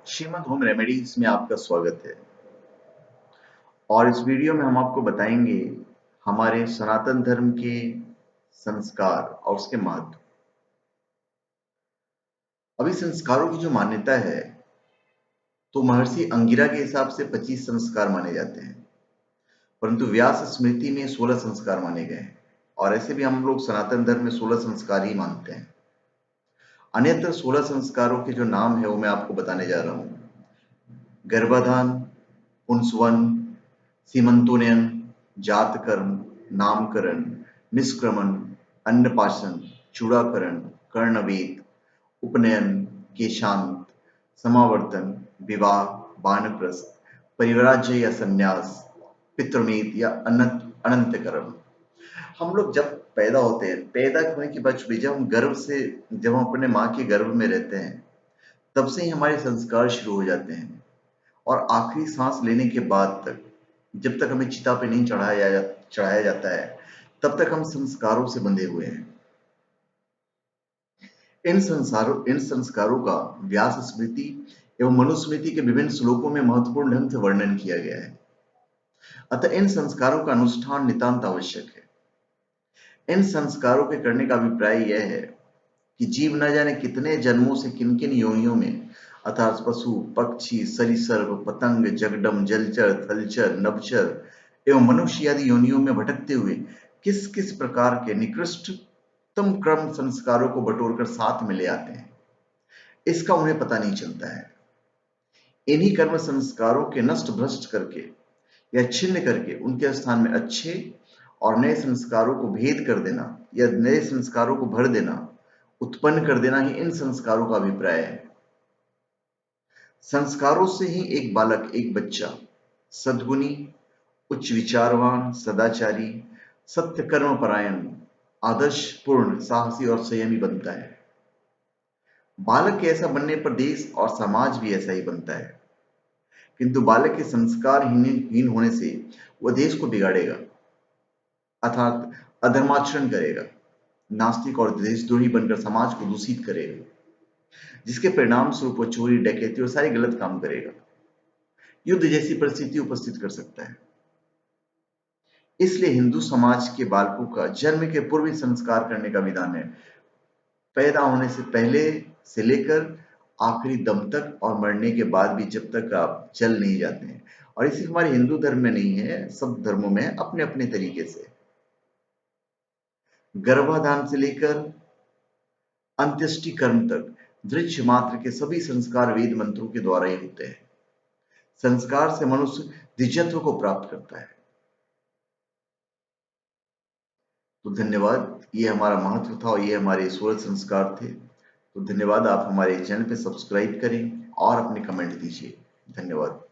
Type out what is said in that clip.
Shrimad home remedies में आपका स्वागत है। और इस वीडियो में हम आपको बताएंगे हमारे सनातन धर्म के संस्कार और उसके महत्व। अभी संस्कारों की जो मान्यता है तो महर्षि अंगिरा के हिसाब से 25 संस्कार माने जाते हैं, परंतु व्यास स्मृति में 16 संस्कार माने गए हैं। और ऐसे भी हम लोग सनातन धर्म में 16 संस्कार ही मानते हैं। अन्यत्र 16 संस्कारों के जो नाम है वो मैं आपको बताने जा रहा हूँ। गर्भाधान, पुंसवन, सीमंतोन्नयन, जातकर्म, नामकरण, निष्क्रमण, अन्नपाशन, चूड़ाकरण, कर्णवेद, उपनयन, केशांत, समावर्तन, विवाह, वानप्रस्थ, परिव्राज्य या संन्यास, पितृमेध या अनंत कर्म। हम लोग जब पैदा होते हैं, पैदा होने के बाद जब हम अपने माँ के गर्भ में रहते हैं, तब से ही हमारे संस्कार शुरू हो जाते हैं। और आखिरी सांस लेने के बाद तक, जब तक हमें चिता पे नहीं चढ़ाया जाता है, तब तक हम संस्कारों से बंधे हुए हैं। इन संस्कारों का व्यास स्मृति एवं मनुस्मृति के विभिन्न श्लोकों में महत्वपूर्ण ढंग से वर्णन किया गया है। अतः इन संस्कारों का अनुष्ठान नितांत आवश्यक है। इन संस्कारों के करने का अभिप्राय यह है कि जीव न जाने कितने जन्मों से किन किन योनियों में अर्थात पशु, पक्षी, सरीसृप, पतंग, जगडम, जलचर, थलचर, नभचर एवं मनुष्य आदि योनियों में भटकते हुए किस किस प्रकार के निकृष्टतम क्रम संस्कारों को बटोरकर साथ में ले आते हैं, इसका उन्हें पता नहीं चलता है। इन्हीं कर्म संस्कारों के नष्ट भ्रष्ट करके या छिन्न करके उनके स्थान में अच्छे और नए संस्कारों को भेद कर देना या नए संस्कारों को भर देना, उत्पन्न कर देना ही इन संस्कारों का अभिप्राय है। संस्कारों से ही एक बालक, एक बच्चा सद्गुणी, उच्च विचारवान, सदाचारी, सत्य कर्म परायण, आदर्श पूर्ण, साहसी और संयमी बनता है। बालक के ऐसा बनने पर देश और समाज भी ऐसा ही बनता है। किंतु बालक के संस्कार हीन होने से वह देश को बिगाड़ेगा, अर्थात अधर्माचरण करेगा, नास्तिक और देशद्रोही बनकर समाज को दूषित करेगा, जिसके परिणाम स्वरूप वह चोरी, डकैती और सारे गलत काम करेगा, युद्ध जैसी परिस्थिति उपस्थित कर सकता है। इसलिए हिंदू समाज के बालकों का जन्म के पूर्व ही संस्कार करने का विधान है, पैदा होने से पहले से लेकर आखिरी दम तक, और मरने के बाद भी जब तक आप जल नहीं जाते हैं। और इसी हमारे हिंदू धर्म में नहीं है, सब धर्मों में अपने अपने तरीके से। गर्भाधान से लेकर अंत्येष्टि कर्म तक दृश्य मात्र के सभी संस्कार वेद मंत्रों के द्वारा ही होते हैं। संस्कार से मनुष्य द्विजत्व को प्राप्त करता है। तो धन्यवाद। ये हमारा महत्व था और ये हमारे 16 संस्कार थे। तो धन्यवाद। आप हमारे चैनल पे सब्सक्राइब करें और अपने कमेंट दीजिए। धन्यवाद।